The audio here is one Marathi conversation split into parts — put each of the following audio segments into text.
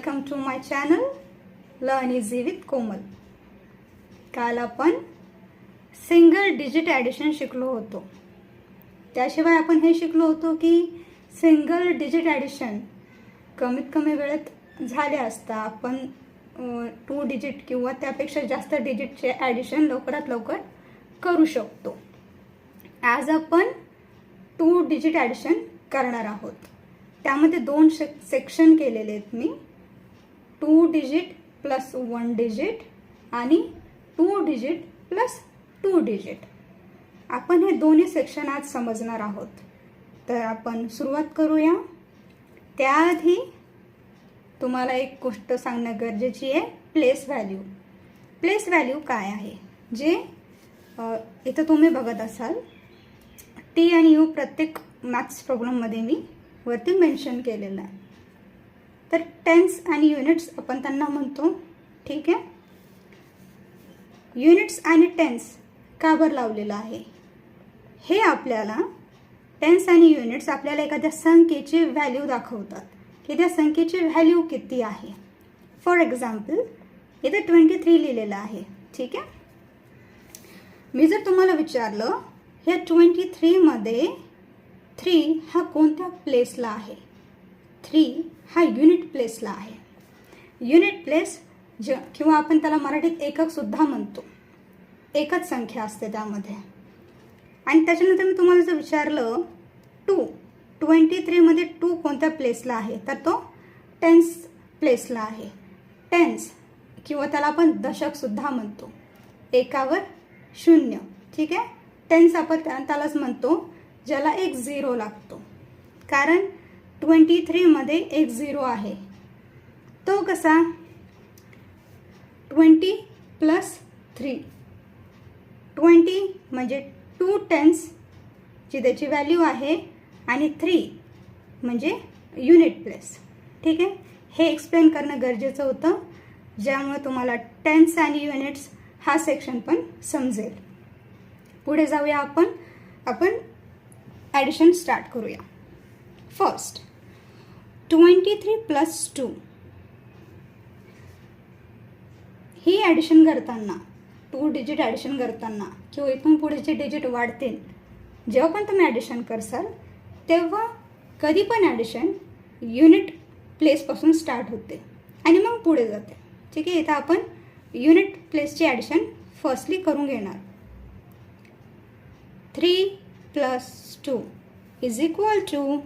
Welcome to my channel learn easy with Komal. काल आपण सिंगल डिजिट ॲडिशन शिकलो होतो. त्याशिवाय आपण हे शिकलो होतो की सिंगल डिजिट ॲडिशन कमीत कमी वेळेत झाले असता आपण 2 डिजिट किंवा त्यापेक्षा जास्त डिजिटचे ॲडिशन लवकरात लवकर करू शकतो. आज आपण 2 डिजिट ॲडिशन करणार आहोत. त्यामध्ये 2 सेक्शन केलेले आहेत मी. 2 डिजिट प्लस 1 डिजिट आणि 2 डिजिट प्लस 2 डिजिट. आपण हे दोन्ही सेक्शन आज समजणार आहोत. तर आपण सुरुवात करूया. त्याआधी तुम्हाला एक गोष्ट सांगणं गरजेची आहे. Place value. प्लेस व्हॅल्यू काय आहे जे इथं तुम्ही बघत असाल. टी आणि यू प्रत्येक मॅथ्स प्रोग्राममध्ये मी वरती मेन्शन केलेलं आहे. तर टेन्स आणि युनिट्स आपण त्यांना म्हणतो. ठीक आहे. युनिट्स आणि टेन्स का बरं लावलेलं आहे हे आपल्याला टेन्स आणि युनिट्स आपल्याला एखाद्या संख्येची व्हॅल्यू दाखवतात की त्या संख्येची व्हॅल्यू किती आहे. फॉर एक्झाम्पल इथे 23 लिहिलेलं आहे. ठीक आहे. मी जर तुम्हाला विचारलं ह्या 23 मध्ये 3 हा कोणत्या प्लेसला आहे. 3 हा युनिट प्लेसला आहे. युनिट प्लेस किंवा आपण त्याला मराठीत एकक सुद्धा म्हणतो. एकच संख्या असते त्यामध्ये. आणि त्याच्यानंतर मी तुम्हाला जर विचारलं 23 मध्ये 2 कोणत्या प्लेसला आहे तर तो टेन्स प्लेसला आहे. टेन्स किंवा त्याला आपण दशक सुद्धा म्हणतो. एकावर 0. ठीक आहे. टेन्स आपण त्यालाच म्हणतो ज्याला एक 0 लागतो. कारण 23 मध्ये एक 0 आहे. तो कसा 20 प्लस 3. 20 म्हणजे 2 टेन्स जी त्याची व्हॅल्यू आहे आणि 3 म्हणजे युनिट प्लेस. ठीक आहे. हे एक्सप्लेन करणं गरजेचं होतं ज्यामुळे तुम्हाला टेन्स आणि युनिट्स हा सेक्शन पण समजेल. पुढे जाऊया. आपण ॲडिशन स्टार्ट करूया. फर्स्ट 23 प्लस 2 ही ॲडिशन करताना 2 डिजिट ॲडिशन करताना किंवा इथून पुढेचे डिजिट वाढतील. जेव्हा पण तुम्ही ॲडिशन करसाल तेव्हा कधी पण ॲडिशन युनिट प्लेसपासून स्टार्ट होते आणि मग पुढे जाते. ठीक आहे. इथं आपण युनिट प्लेसची ॲडिशन फर्स्टली करून घेणार. 3 प्लस 2 इज इक्वल टू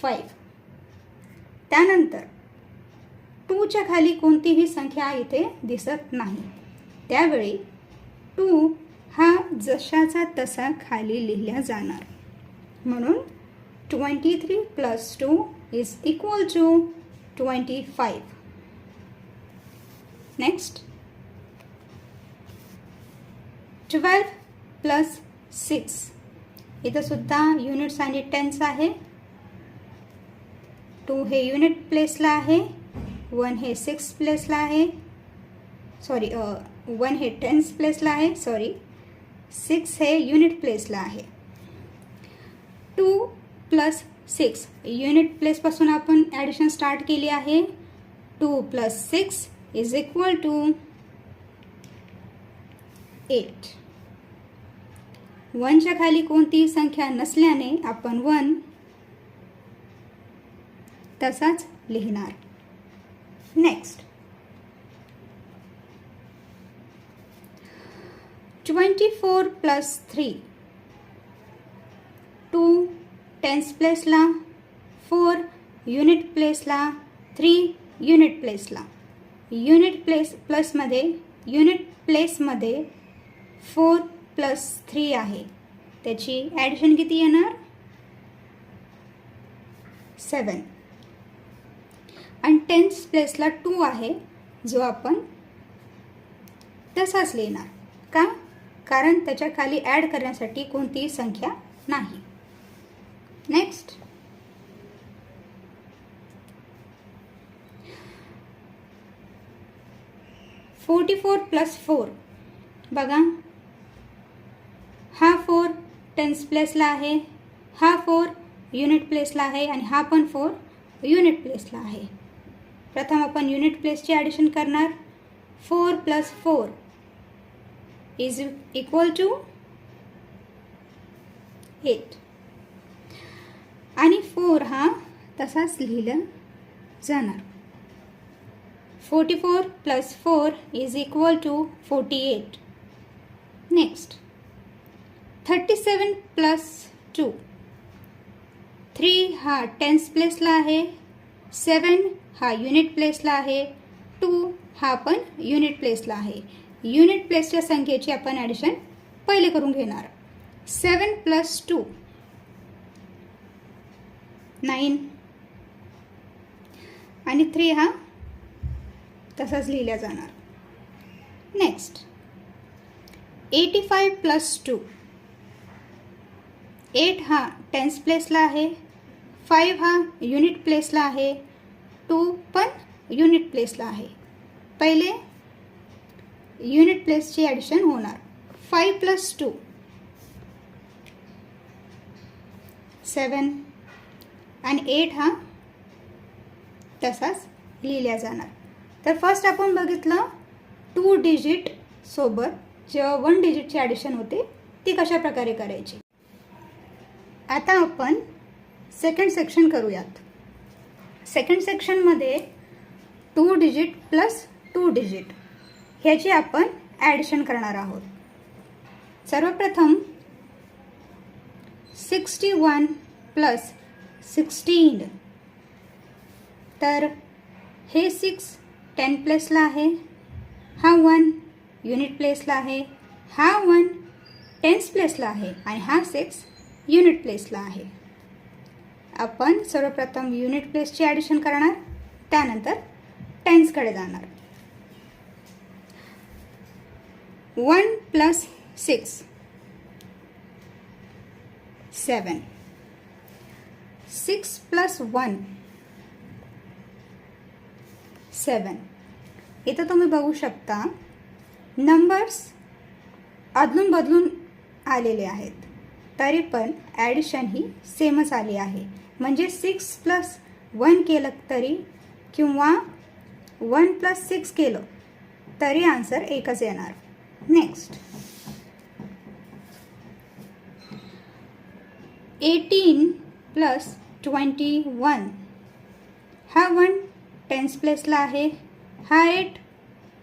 5. त्यानंतर 2च्या खाली कोणतीही संख्या इथे दिसत नाही. त्यावेळी 2 हा जशाचा तसा खाली लिहिला जाणार. म्हणून 23 plus 2 is equal to 25. Next 12 plus 6. इथं सुद्धा युनिट्स आणि टेन्स आहे. 2 हे युनिट प्लेसला आहे. 1 हे 6 प्लेसला आहे. 1 हे टेन्स प्लेसला आहे. 6 हे युनिट प्लेसला आहे. 2 प्लस 6 युनिट प्लेसपासून आपण ॲडिशन स्टार्ट केली आहे. 2 प्लस 6 इज इक्वल टू 8. 1च्या खाली कोणतीही संख्या नसल्याने आपण 1 तसाच लिहिणार. Next 24 plus 3. 2 टेन्स प्लेसला, 4 युनिट प्लेसला, 3 युनिट प्लेसला. युनिट प्लेसमध्ये 4 प्लस 3 आहे. त्याची ॲडिशन किती येणार 7. आणि टेन्स प्लेसला 2 आहे जो आपण तसाच लिहिणार. का? कारण त्याच्या खाली ॲड करण्यासाठी कोणतीही संख्या नाही. Next 44 plus 4. बघा हा 4 टेन्स प्लेसला आहे. हा 4 युनिट प्लेसला आहे आणि हा पण 4 युनिट प्लेसला आहे. प्रथम आपण युनिट प्लेसची ॲडिशन करणार. 4 + 4 इज इक्वल टू 8 आणि 4 हा तसाच लिहिला जाणार. 44 + 4 इज इक्वल टू 48. नेक्स्ट 37 + 2. 3 हा टेन्स प्लेसला आहे, 7 हा युनिट प्लेसला आहे, 2 हा पण युनिट प्लेसला आहे. युनिट प्लेसच्या संख्येची आपण ॲडिशन पहिले करून घेणार. 7 + 2 9 आणि 3 हा तसाच लिहिला जाणार. नेक्स्ट 85 + 2. 8 हा टेन्स प्लेसला आहे, 5 हा युनिट प्लेसला आहे, 2 पण युनिट प्लेसला आहे. पहिले युनिट प्लेसची ॲडिशन होणार. 5 + 2 7 आणि 8 हा तसाच लिहिला जाणार. तर फर्स्ट आपण बघितलं 2 डिजिट सोबत जेव्हा 1 डिजिटची ॲडिशन होते ती कशा प्रकारे करायची. आता आपण सेकंड सेक्शन करूयात. सेकंड सेक्शनमध्ये 2 डिजिट + 2 डिजिट ह्याची आपण ॲडिशन करणार आहोत. सर्वप्रथम 61 + 16. तर हे 6 10 प्लेसला आहे, हा 1 युनिट प्लेसला आहे, हा 1 टेन्स प्लेसला आहे आणि हा 6 युनिट प्लेसला आहे. आपण सर्वप्रथम युनिट प्लेसची ॲडिशन करणार, त्यानंतर टेन्सकडे जाणार. 1 + 6 7. 6 + 1 7. इथं तुम्ही बघू शकता नंबर्स अदलून बदलून आलेले आहेत, तरी पण ॲडिशन ही सेमच आली आहे. म्हणजे 6 + 1 केलं तरी किंवा 1 + 6 केलं तरी आन्सर एकच येणार. नेक्स्ट 18 + 21. हा 1 टेन्स प्लेसला आहे, हा 8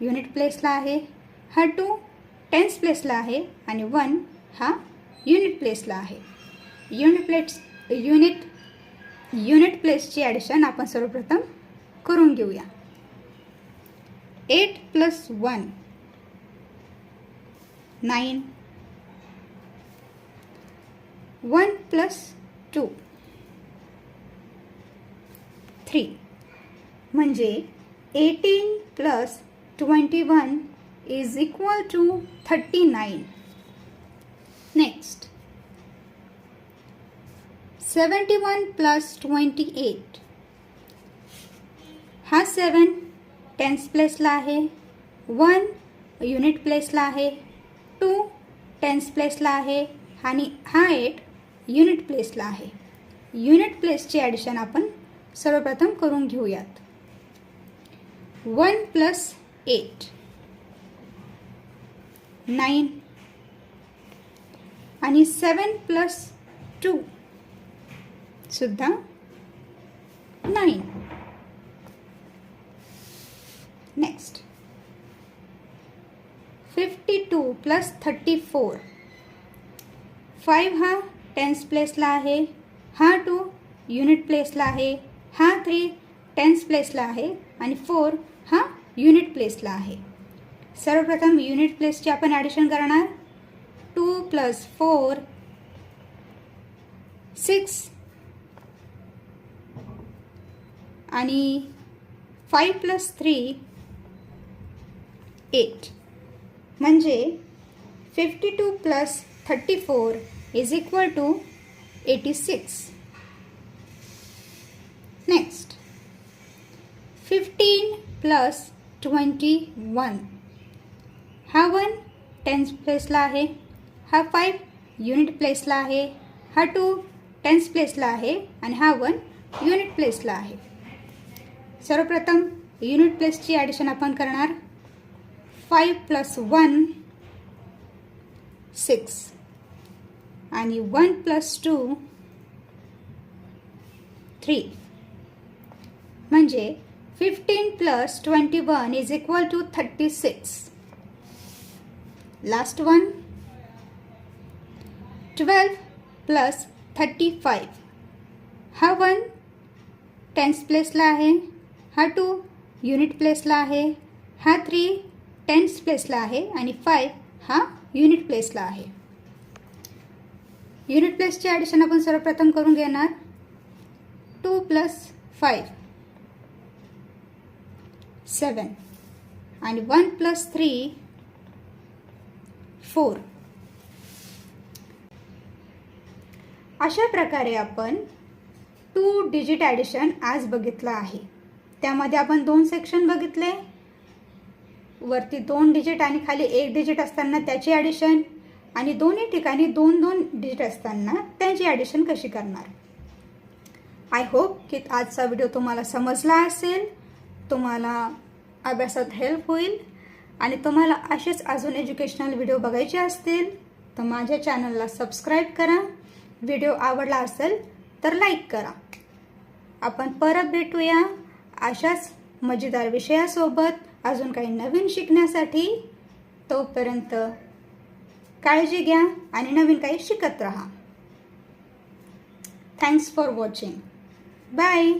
युनिट प्लेसला आहे, हा 2 टेन्स प्लेसला आहे आणि 1 हा युनिट प्लेसला आहे. युनिट प्लेसची ॲडिशन आपण सर्वप्रथम करून घेऊया. 8 + 1 9. 1 + 2 3. म्हणजे 18 + 21 इज इक्वल टू 39. नेक्स्ट 71 + 28. हा 7 टेन्स प्लेसला आहे, 1 युनिट प्लेसला आहे, 2 टेन्स प्लेसला आहे आणि हा 8 युनिट प्लेसला आहे. युनिट प्लेसची ॲडिशन आपण सर्वप्रथम करून घेऊयात. 1 + 8 9 आणि 7 + 2 सुद्धा 9. नेक्स्ट 52 + 34. 5 हा टेन्स प्लेसला आहे, हा 2 युनिट प्लेसला आहे, हा 3 टेन्स प्लेसला आहे आणि 4 हा युनिट प्लेसला आहे. सर्वप्रथम युनिट प्लेसची आपण ॲडिशन करणार. 2 + 4 6 आणि 5 + 3 8. म्हणजे 52 + 34 इज इक्वल टू 86. नेक्स्ट 15 + 21. हा 1 टेन्स प्लेसला आहे, हा 5 युनिट प्लेसला आहे, हा 2 टेन्स प्लेसला आहे आणि हा 1 युनिट प्लेसला आहे. सर्वप्रथम युनिट प्लेसची ॲडिशन आपण करणार. 5 + 1 6 आणि 1 + 2 3. म्हणजे 15 + 21 is equal to 36. Last one 12 + 35. हा 1 टेन्स प्लेसला आहे, हा 2 युनिट प्लेसला आहे, हा 3 टेन्स प्लेसला आहे आणि 5 हा युनिट प्लेसला आहे. युनिट प्लेसची ॲडिशन आपण सर्वप्रथम करून घेणार. 2 + 5 7 आणि 1 + 3 4. अशा प्रकारे आपण 2 डिजिट ॲडिशन आज बघितलं आहे. त्यामध्ये आपण 2 सेक्शन बघितले. वरती 2 डिजिट आणि खाली 1 डिजिट असताना त्याची ॲडिशन आणि दोन्ही ठिकाणी 2-2 डिजिट असताना त्याची ॲडिशन कशी करणार. आय होप की आजचा व्हिडिओ तुम्हाला समजला असेल, तुम्हाला अभ्यासात हेल्प होईल आणि तुम्हाला असेच अजून एज्युकेशनल व्हिडिओ बघायचे असतील तर माझ्या चॅनलला सबस्क्राईब करा. व्हिडिओ आवडला असेल तर लाईक करा. आपण परत भेटूया अशाच मजेदार विषयासोबत अजून काही नवीन शिकण्यासाठी. तोपर्यंत काळजी घ्या आणि नवीन काही शिकत राहा. Thanks for watching. बाय.